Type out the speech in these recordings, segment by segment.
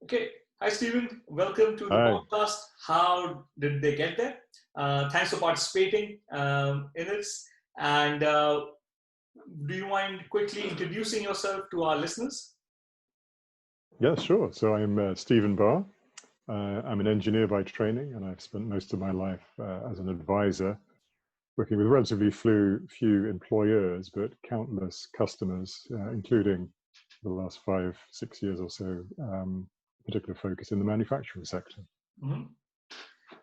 Okay. Hi, Steven. Welcome to the Hi. podcast. How did they get there? Thanks for participating in this. And do you mind quickly introducing yourself to our listeners? Yeah, sure. So I'm Steven Barr. I'm an engineer by training, and I've spent most of my life as an advisor, working with relatively few employers, but countless customers, including the last 5-6 years or so, particular focus in the manufacturing sector. Mm-hmm.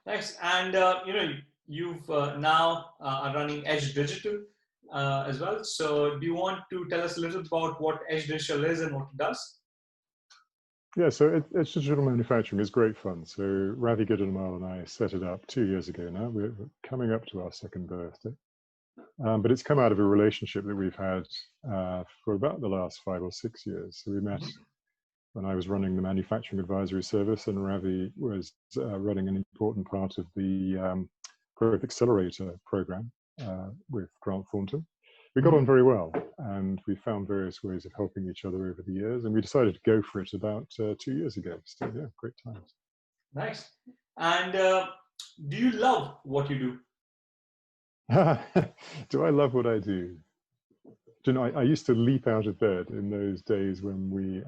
Nice. And you've now are running HDTGT as well. So do you want to tell us a little about what HDTGT is and what it does? Yeah, so it's digital manufacturing is great fun. So Ravi Goodenomal and I set it up 2 years ago now. We're coming up to our second birthday. But it's come out of a relationship that we've had for about the last 5 or 6 years. So we met when I was running the manufacturing advisory service, and Ravi was running an important part of the growth accelerator program with Grant Thornton. We got on very well, and we found various ways of helping each other over the years, and we decided to go for it about 2 years ago. So yeah, great times. Nice. And do you love what you do? Do I love what I do? Do you know, I used to leap out of bed in those days when we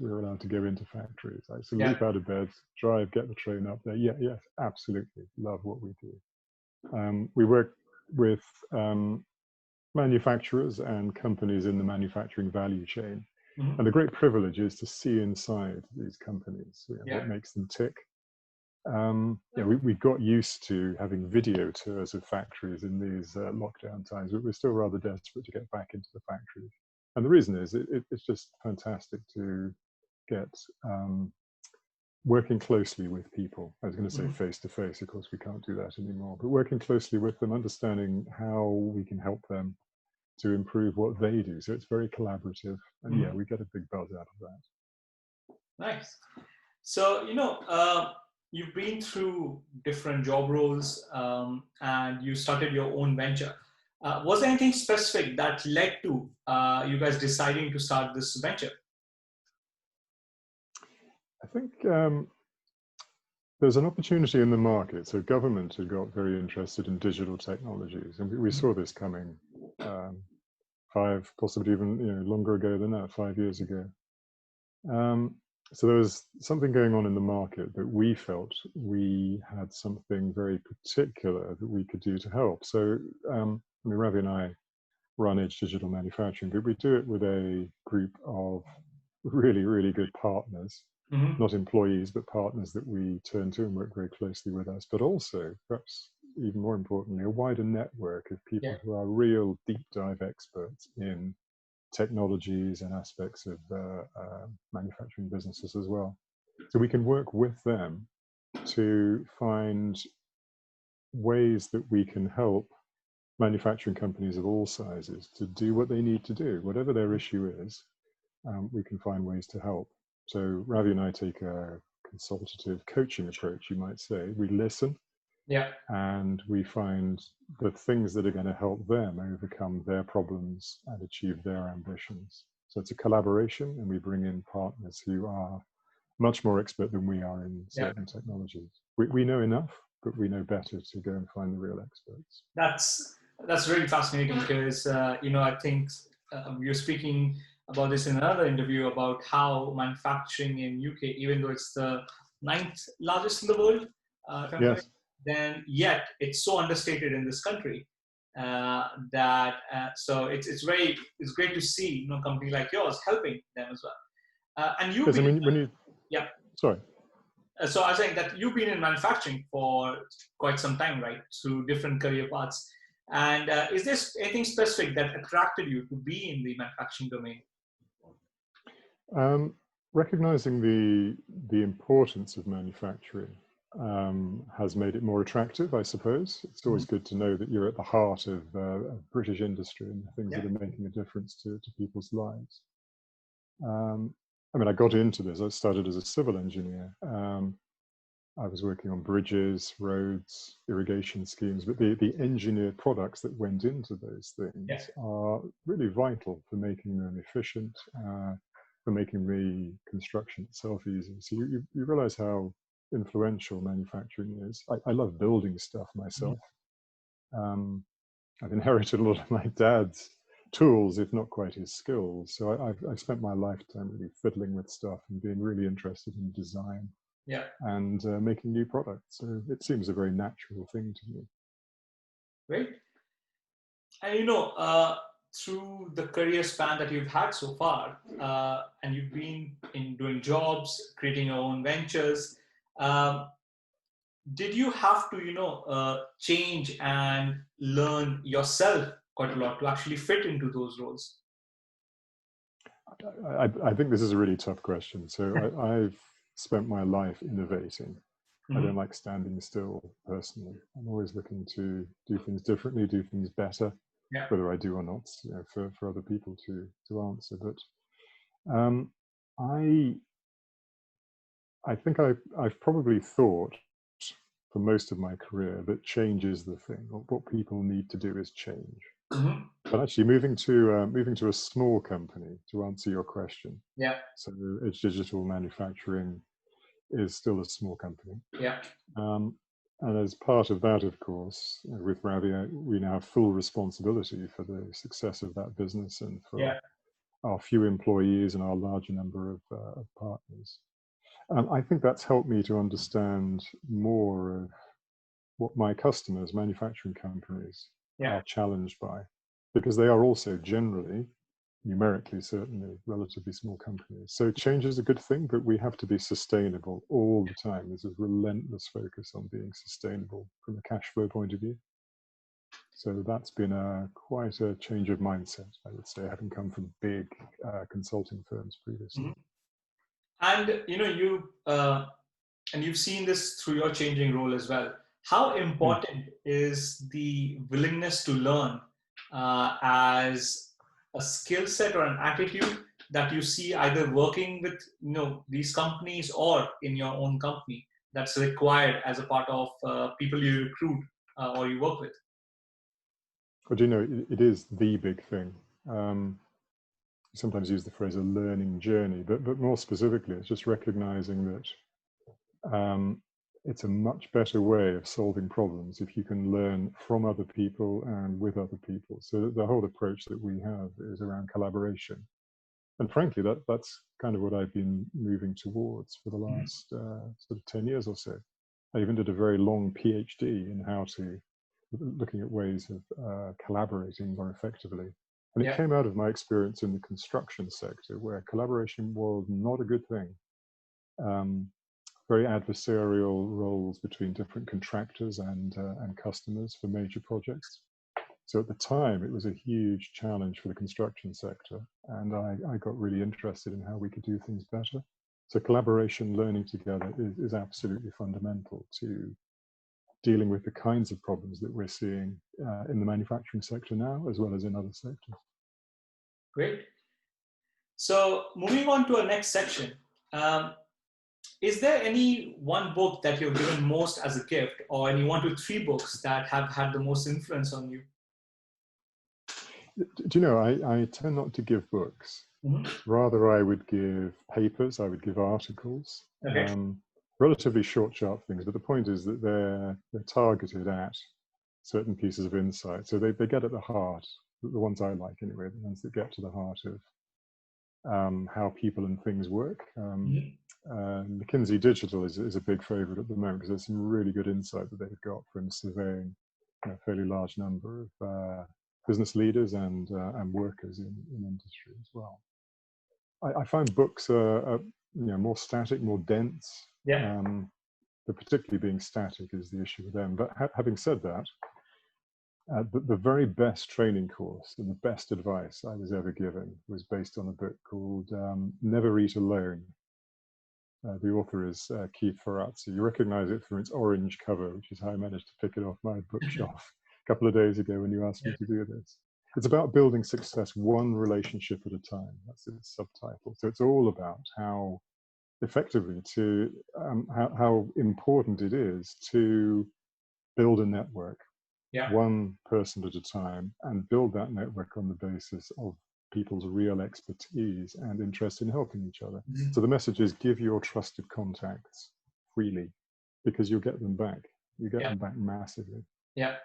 were allowed to go into factories. I used to leap out of bed, drive, get the train up there. Yeah, yes, absolutely love what we do. We work with manufacturers and companies in the manufacturing value chain. And the great privilege is to see inside these companies, what makes them tick. We got used to having video tours of factories in these lockdown times, but we're still rather desperate to get back into the factories. And the reason is it's just fantastic to get working closely with people. I was going to say face to face, of course we can't do that anymore, but working closely with them, understanding how we can help them to improve what they do. So it's very collaborative, and yeah, we get a big buzz out of that. Nice. So, you've been through different job roles and you started your own venture. Was there anything specific that led to you guys deciding to start this venture? I think there's an opportunity in the market. So government had got very interested in digital technologies, and we saw this coming 5, possibly even longer ago than that, 5 years ago. So there was something going on in the market that we felt we had something very particular that we could do to help. So Ravi and I run Edge Digital Manufacturing, but we do it with a group of really, really good partners, not employees, but partners that we turn to and work very closely with us, but also, perhaps even more importantly, a wider network of people who are real deep dive experts in technologies and aspects of manufacturing businesses as well. So we can work with them to find ways that we can help manufacturing companies of all sizes to do what they need to do. Whatever their issue is, we can find ways to help. So Ravi and I take a consultative coaching approach, you might say. We listen. And we find the things that are going to help them overcome their problems and achieve their ambitions. So it's a collaboration, and we bring in partners who are much more expert than we are in certain technologies. We know enough, but we know better to go and find the real experts. That's really fascinating because, I think you're speaking about this in another interview about how manufacturing in UK, even though it's the 9th largest in the world, then yet it's so understated in this country so it's great to see a company like yours helping them as well. And you've been, Sorry. So I was saying that you've been in manufacturing for quite some time, right? Through different career paths. And is there anything specific that attracted you to be in the manufacturing domain? Recognizing the importance of manufacturing has made it more attractive, I suppose. It's always good to know that you're at the heart of British industry and the things that are making a difference to people's lives. I got into this. I started as a civil engineer. I was working on bridges, roads, irrigation schemes, but the engineered products that went into those things are really vital for making them efficient, for making the construction itself easy. So you realize how influential manufacturing is. I love building stuff myself. I've inherited a lot of my dad's tools, if not quite his skills. So I've spent my lifetime really fiddling with stuff and being really interested in design and making new products. So it seems a very natural thing to me. Great. And through the career span that you've had so far, and you've been in doing jobs, creating your own ventures, did you have to, change and learn yourself quite a lot to actually fit into those roles? I think this is a really tough question. So I've spent my life innovating. I don't like standing still personally. I'm always looking to do things differently, do things better, whether I do or not, for other people to answer. But I think I've probably thought for most of my career that change is the thing. What people need to do is change. But actually, moving to a small company, to answer your question. So Edge Digital Manufacturing is still a small company. And as part of that, of course, with Ravi, we now have full responsibility for the success of that business and for our few employees and our larger number of partners. I think that's helped me to understand more of what my customers, manufacturing companies, are challenged by, because they are also generally, numerically certainly, relatively small companies. So change is a good thing, but we have to be sustainable all the time. There's a relentless focus on being sustainable from a cash flow point of view. So that's been quite a change of mindset, I would say, having come from big consulting firms previously. And you've seen this through your changing role as well. How important is the willingness to learn as a skill set or an attitude that you see either working with these companies or in your own company that's required as a part of people you recruit or you work with? But it is the big thing. Sometimes use the phrase a learning journey, but more specifically, it's just recognizing that it's a much better way of solving problems if you can learn from other people and with other people. So the whole approach that we have is around collaboration. And frankly, that's kind of what I've been moving towards for the last sort of 10 years or so. I even did a very long PhD in looking at ways of collaborating more effectively. And it came out of my experience in the construction sector, where collaboration was not a good thing. Very adversarial roles between different contractors and customers for major projects. So at the time, it was a huge challenge for the construction sector. And I got really interested in how we could do things better. So collaboration, learning together is absolutely fundamental to dealing with the kinds of problems that we're seeing in the manufacturing sector now, as well as in other sectors. Great. So moving on to our next section, is there any one book that you've given most as a gift, or any 1 to 3 books that have had the most influence on you? Do you know, I tend not to give books. Rather, I would give papers, I would give articles. Relatively short, sharp things, but the point is that they're targeted at certain pieces of insight. So they get at the heart, the ones I like anyway, the ones that get to the heart of how people and things work. McKinsey Digital is a big favorite at the moment, because there's some really good insight that they've got from surveying a fairly large number of business leaders and workers in industry as well. I find books are more static, more dense. But particularly being static is the issue with them. But having said that, the very best training course and the best advice I was ever given was based on a book called Never Eat Alone. The author is Keith Ferrazzi. You recognize it from its orange cover, which is how I managed to pick it off my bookshelf a couple of days ago when you asked me to do this. It's about building success one relationship at a time. That's its subtitle. So it's all about how effectively how important it is to build a network, one person at a time, and build that network on the basis of people's real expertise and interest in helping each other. Mhm. So the message is give your trusted contacts freely, because you'll get them back. You get Yeah. them back massively. Yeah.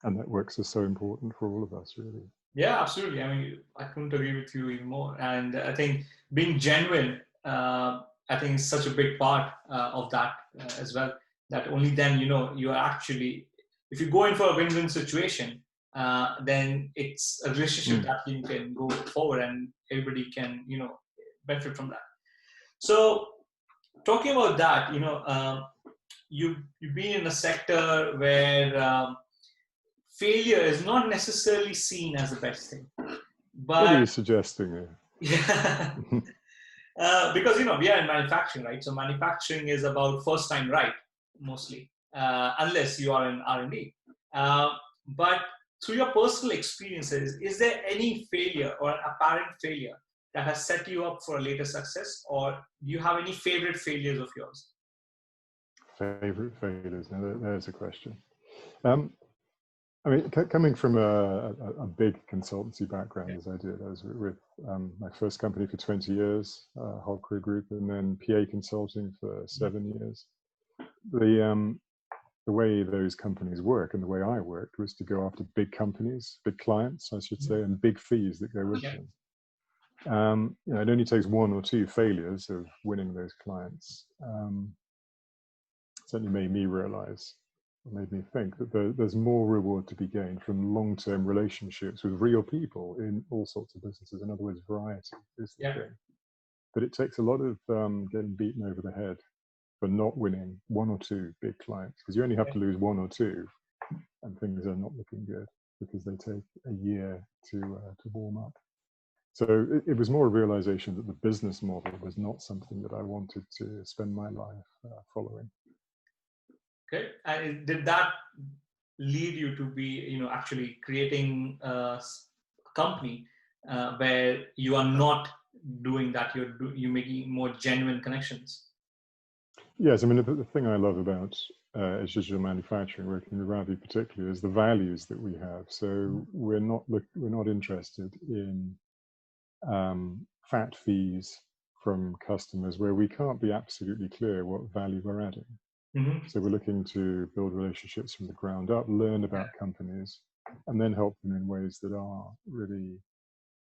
And networks are so important for all of us, really. Yeah, absolutely. I mean, I couldn't agree with you even more. And I think being genuine, I think is such a big part of that as well. That only then, you are actually, if you go in for a win-win situation, then it's a relationship that you can go forward and everybody can, benefit from that. So talking about that, you've been in a sector where failure is not necessarily seen as the best thing. What are But you suggesting there? yeah, because we are in manufacturing, right? So manufacturing is about first time right, mostly, unless you are in R&D. But through your personal experiences, is there any failure or an apparent failure that has set you up for a later success, or do you have any favorite failures of yours? Favorite failures? Now, there's a question. I mean, coming from a big consultancy background, as I did, I was with my first company for 20 years, Holker Group, and then PA Consulting for 7 years. The way those companies work and the way I worked was to go after big companies, big clients, I should say, and big fees that go with them. It only takes 1 or 2 failures of winning those clients. Certainly made me realize, made me think that there's more reward to be gained from long-term relationships with real people in all sorts of businesses. In other words, variety is the thing. But it takes a lot of getting beaten over the head for not winning 1 or 2 big clients, because you only have to lose 1 or 2 and things are not looking good, because they take a year to warm up. So it was more a realization that the business model was not something that I wanted to spend my life following. Okay, and did that lead you to be, actually creating a company where you are not doing that? You're making more genuine connections. Yes, I mean the thing I love about digital manufacturing, working with Ravi particularly, is the values that we have. So we're not interested in fat fees from customers where we can't be absolutely clear what value we're adding. So we're looking to build relationships from the ground up, learn about companies, and then help them in ways that are really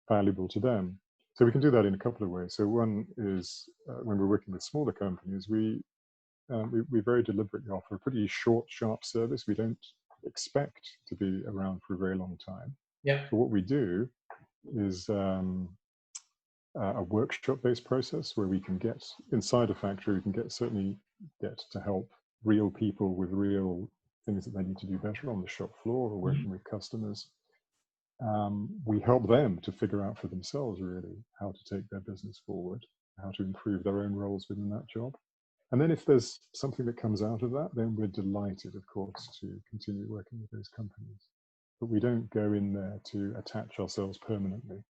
valuable to them. So we can do that in a couple of ways. So one is when we're working with smaller companies, we very deliberately offer a pretty short, sharp service. We don't expect to be around for a very long time. So what we do is a workshop-based process where we can get inside a factory, we can certainly get to help real people with real things that they need to do better on the shop floor or working with customers. We help them to figure out for themselves really how to take their business forward, how to improve their own roles within that job. And then if there's something that comes out of that, then we're delighted, of course, to continue working with those companies. But we don't go in there to attach ourselves permanently.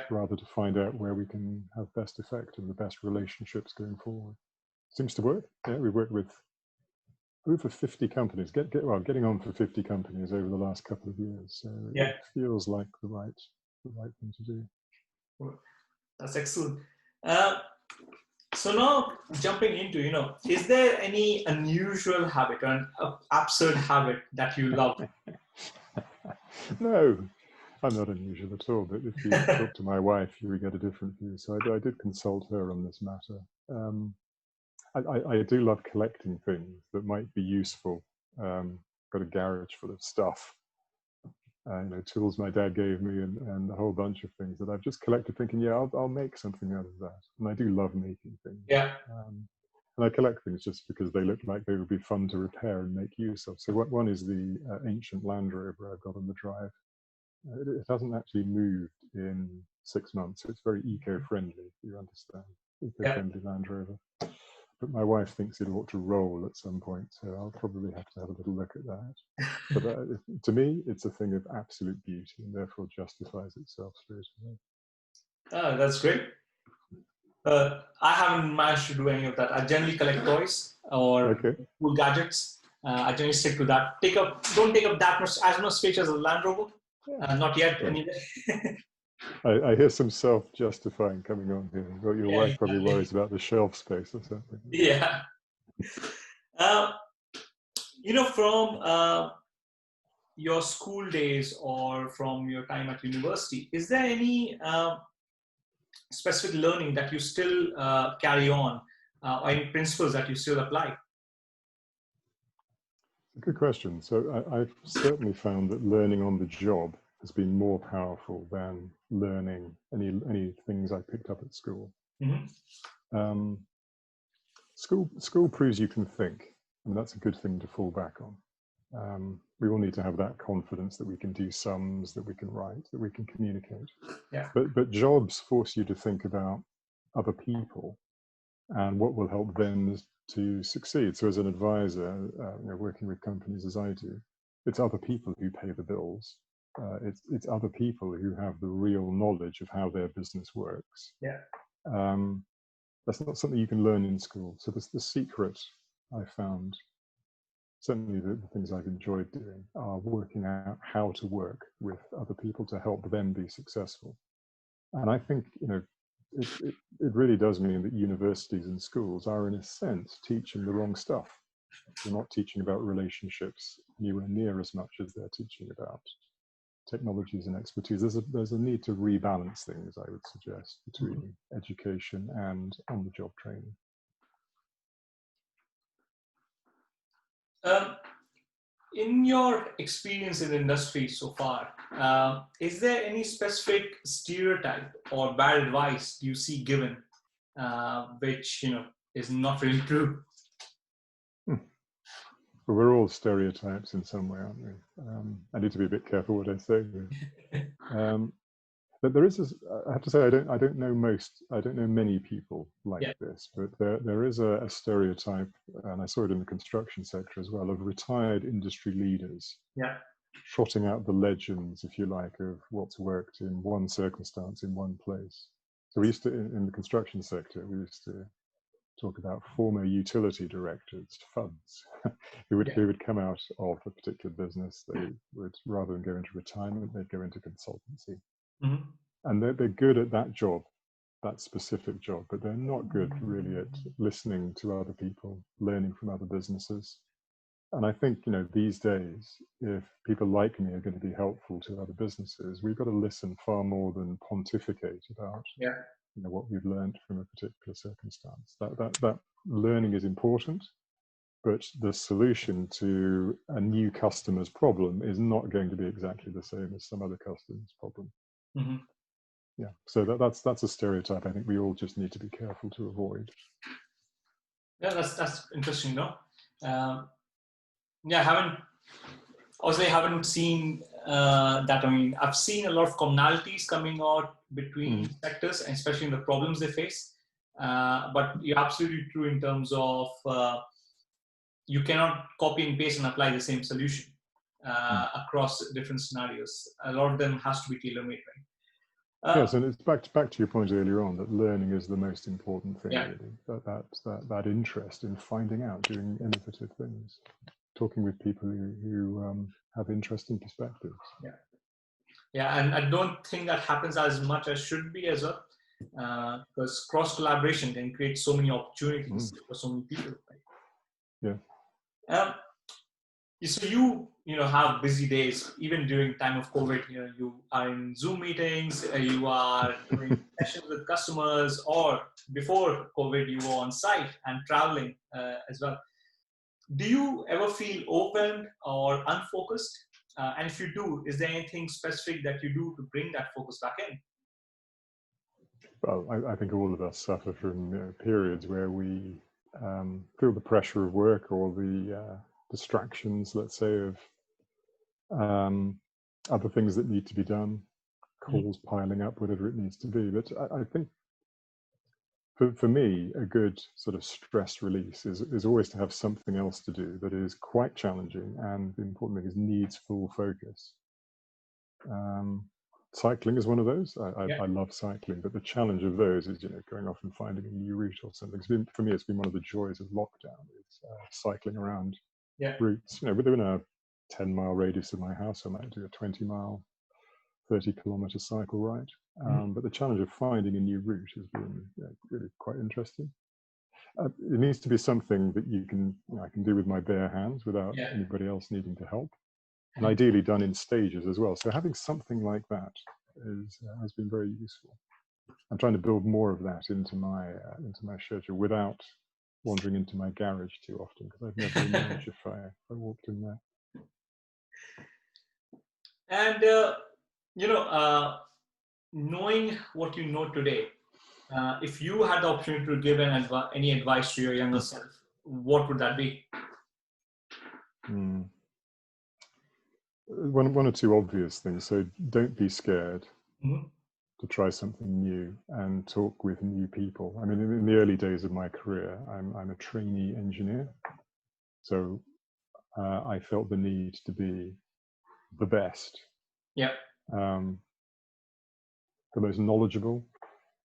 Rather to find out where we can have best effect and the best relationships going forward. Seems to work. Yeah, we worked with over 50 companies, getting on for 50 companies over the last couple of years. So it feels like the right thing to do. That's excellent. So now jumping into, is there any unusual habit or an absurd habit that you love? No. I'm not unusual at all, but if you talk to my wife, you would get a different view. So I did consult her on this matter. I do love collecting things that might be useful. Got a garage full of stuff, tools my dad gave me, and a whole bunch of things that I've just collected, thinking, yeah, I'll make something out of that. And I do love making things. And I collect things just because they look like they would be fun to repair and make use of. So one is the ancient Land Rover I've got on the drive. It hasn't actually moved in 6 months, so it's very eco-friendly, you understand, eco-friendly Land Rover. But my wife thinks it ought to roll at some point, so I'll probably have to have a little look at that. But to me, it's a thing of absolute beauty and therefore justifies itself straight away. Oh, that's great. I haven't managed to do any of that. I generally collect toys or cool gadgets. I generally stick to that. Don't take up as much space as a Land Rover. Not yet, anyway. I hear some self-justifying coming on here. Well, your Yeah, wife probably exactly. worries about the shelf space or something. Yeah. Uh, from your school days or from your time at university, is there any specific learning that you still carry on, or any principles that you still apply? Good question. So I've certainly found that learning on the job has been more powerful than learning any things I picked up at school. Mm-hmm. School proves you can think, and that's a good thing to fall back on. We all need to have that confidence that we can do sums, that we can write, that we can communicate. Yeah. But jobs force you to think about other people and what will help them to succeed. So as an advisor, working with companies as I do, it's other people who pay the bills. It's other people who have the real knowledge of how their business works. Yeah. That's not something you can learn in school. So the secret I found, certainly the things I've enjoyed doing, are working out how to work with other people to help them be successful. And I think, it really does mean that universities and schools are, in a sense, teaching the wrong stuff. They're not teaching about relationships anywhere near as much as they're teaching about technologies and expertise. There's a need to rebalance things, I would suggest, between education and on-the-job training. In your experience in the industry so far, is there any specific stereotype or bad advice you see given, which is not really true? But we're all stereotypes in some way, aren't we? I need to be a bit careful what I say here. But there is, I have to say, I don't know many people like this, but there is a stereotype, and I saw it in the construction sector as well, of retired industry leaders trotting out the legends, if you like, of what's worked in one circumstance in one place. So we used to, in the construction sector, we used to talk about former utility directors, FUDs, who would come out of a particular business. They would, rather than go into retirement, they'd go into consultancy. Mm-hmm. And they're good at that job, that specific job, but they're not good really at listening to other people, learning from other businesses. And I think, these days, if people like me are going to be helpful to other businesses, we've got to listen far more than pontificate about what we've learned from a particular circumstance. That learning is important, but the solution to a new customer's problem is not going to be exactly the same as some other customer's problem. Mm-hmm. Yeah, so that's a stereotype I think we all just need to be careful to avoid. Yeah, that's interesting, I haven't seen that. I mean, I've seen a lot of commonalities coming out between sectors, and especially in the problems they face. But you're absolutely true in terms of you cannot copy and paste and apply the same solution across different scenarios. A lot of them has to be tailor-made, right? Yes, and it's back to your point earlier on that learning is the most important thing, really. That interest in finding out, doing innovative things, talking with people who have interesting perspectives. Yeah, and I don't think that happens as much as should be as well, because cross collaboration can create so many opportunities for so many people. Right? Yeah. So you have busy days even during time of COVID. You are in Zoom meetings, you are doing sessions with customers, or before COVID you were on site and traveling as well. Do you ever feel overwhelmed or unfocused? And if you do, is there anything specific that you do to bring that focus back in? Well, I think all of us suffer from periods where we feel the pressure of work or the distractions, let's say, of other things that need to be done, calls piling up, whatever it needs to be. But I think for me, a good sort of stress release is always to have something else to do that is quite challenging, and the important thing is needs full focus. Cycling is one of those. I love cycling, but the challenge of those is going off and finding a new route or something. For me, it's been one of the joys of lockdown is cycling around routes. Within a 10-mile radius of my house, I might do a 20-mile 30-kilometer cycle ride. But the challenge of finding a new route has been really quite interesting. It needs to be something that I can do with my bare hands without anybody else needing to help, and ideally done in stages as well. So having something like that has been very useful. I'm trying to build more of that into my schedule without wandering into my garage too often, because I'd never manage if I walked in there. And knowing what you know today, if you had the opportunity to give any advice to your younger self, what would that be? One or two obvious things. So don't be scared Mm-hmm. to try something new and talk with new people. I mean, in the early days of my career, I'm a trainee engineer, so I felt the need to be the best, the most knowledgeable,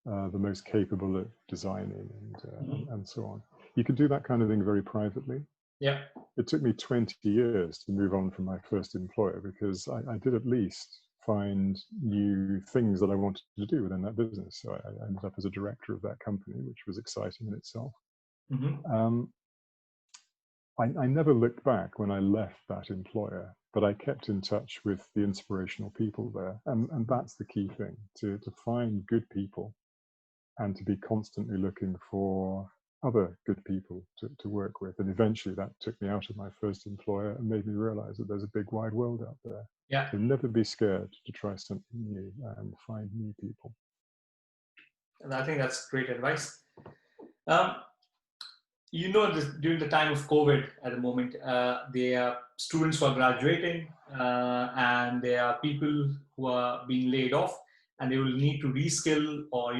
the most capable at designing, and so on. You could do that kind of thing very privately. It took me 20 years to move on from my first employer, because I did at least find new things that I wanted to do within that business. So I ended up as a director of that company, which was exciting in itself. I never looked back when I left that employer, but I kept in touch with the inspirational people there. And that's the key thing, to find good people and to be constantly looking for other good people to work with. And eventually that took me out of my first employer and made me realize that there's a big wide world out there. So never be scared to try something new and find new people. And I think that's great advice. During the time of COVID at the moment, there are students who are graduating and there are people who are being laid off, and they will need to reskill or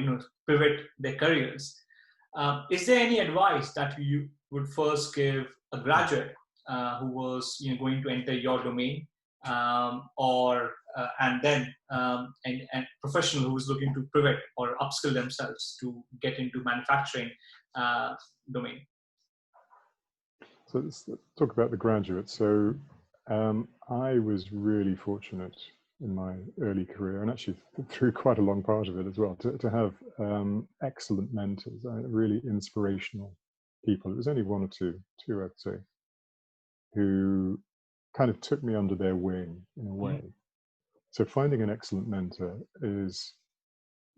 pivot their careers. Is there any advice that you would first give a graduate who was going to enter your domain, and then a professional who is looking to pivot or upskill themselves to get into manufacturing domain? So let's talk about the graduates. So I was really fortunate in my early career, and actually through quite a long part of it as well, to have excellent mentors, really inspirational people. It was only one or two I'd say, who kind of took me under their wing in a way. So finding an excellent mentor is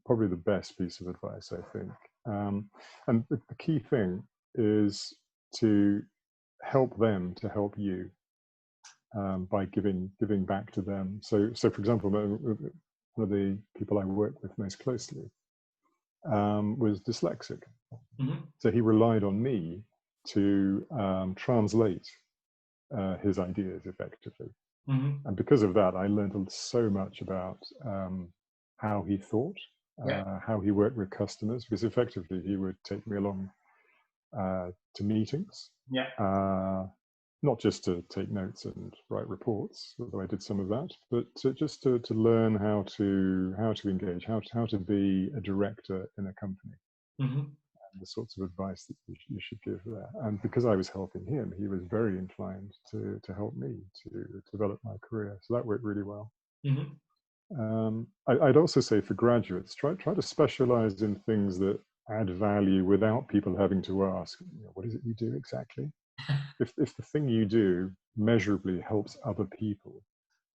probably the best piece of advice, I think. And the key thing is to help them to help you by giving back to them. So for example, one of the people I work with most closely was dyslexic. So he relied on me to translate his ideas effectively. And because of that, I learned so much about how he thought, how he worked with customers, because effectively he would take me along to meetings, not just to take notes and write reports, although I did some of that, but just to learn how to engage, how to be a director in a company, and the sorts of advice that you should give there. And because I was helping him, he was very inclined to help me to develop my career. So that worked really well. I'd also say for graduates, try to specialize in things that add value without people having to ask, what is it you do exactly? If the thing you do measurably helps other people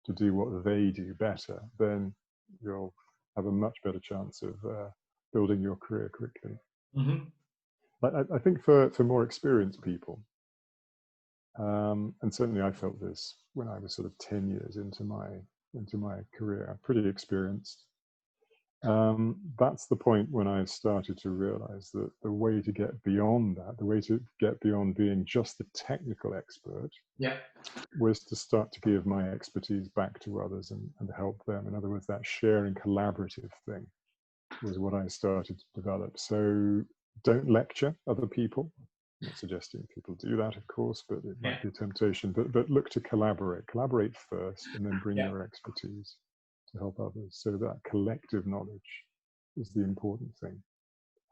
to do what they do better, then you'll have a much better chance of building your career quickly. I think for more experienced people, and certainly I felt this when I was sort of 10 years into my career, I'm pretty experienced. That's the point when I started to realize that the way to get beyond that, the way to get beyond being just the technical expert, was to start to give my expertise back to others and help them. In other words, that sharing collaborative thing was what I started to develop. So don't lecture other people. I'm not suggesting people do that, of course, but it might be a temptation. But look to collaborate first, and then bring your expertise to help others. So that collective knowledge is the important thing.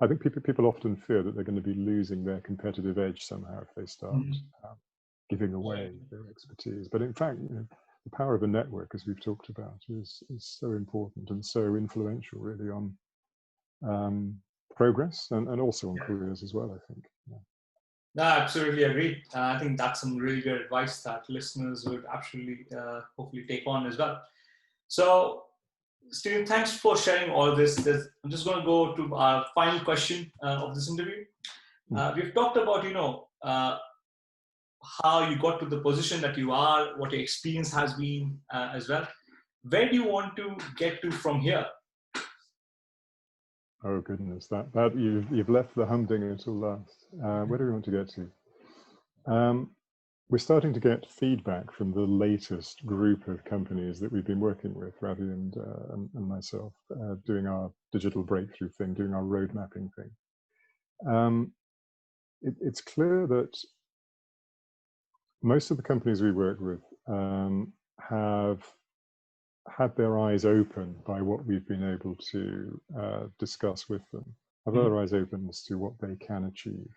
I think people often fear that they're going to be losing their competitive edge somehow if they start giving away their expertise. But in fact, the power of a network, as we've talked about, is so important and so influential, really, on progress and also on careers as well, I think. Yeah. No, I absolutely agree. I think that's some really good advice that listeners would absolutely, hopefully take on as well. So, Steven, thanks for sharing all of this. I'm just going to go to our final question of this interview. We've talked about, how you got to the position that you are, what your experience has been as well. Where do you want to get to from here? Oh goodness, that you've left the humdinger until last. Where do we want to get to? We're starting to get feedback from the latest group of companies that we've been working with, Ravi and myself, doing our digital breakthrough thing, doing our road mapping thing. It's clear that most of the companies we work with have had their eyes opened by what we've been able to discuss with them, have their eyes open as to what they can achieve.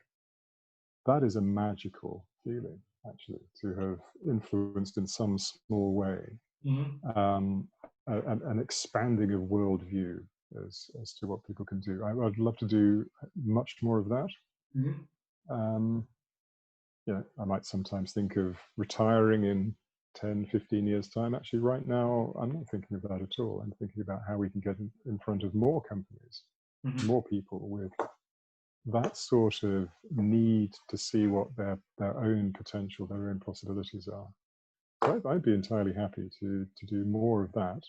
That is a magical feeling, actually, to have influenced in some small way an expanding of worldview as to what people can do. I'd love to do much more of that. I might sometimes think of retiring in 10, 15 years time. Actually, right now, I'm not thinking of that at all. I'm thinking about how we can get in front of more companies, more people with that sort of need to see what their own potential, their own possibilities are. So I'd be entirely happy to do more of that,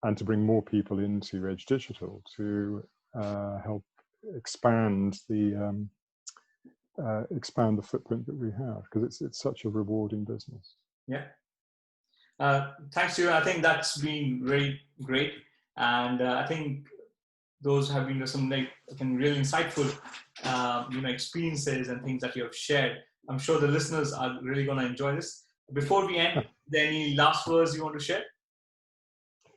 and to bring more people into Edge Digital to help expand the footprint that we have, because it's such a rewarding business. Yeah. Thanks, Steven. I think that's been really great, and I think those have been some really insightful, experiences and things that you have shared. I'm sure the listeners are really going to enjoy this. Before we end, are there any last words you want to share?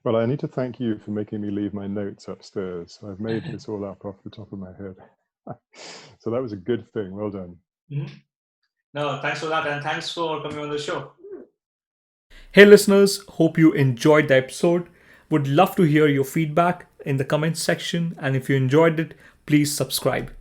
Well, I need to thank you for making me leave my notes upstairs. I've made this all up off the top of my head. So that was a good thing. Well done. No, thanks for that, and thanks for coming on the show. Hey listeners, hope you enjoyed the episode. Would love to hear your feedback in the comments section, and if you enjoyed it, please subscribe.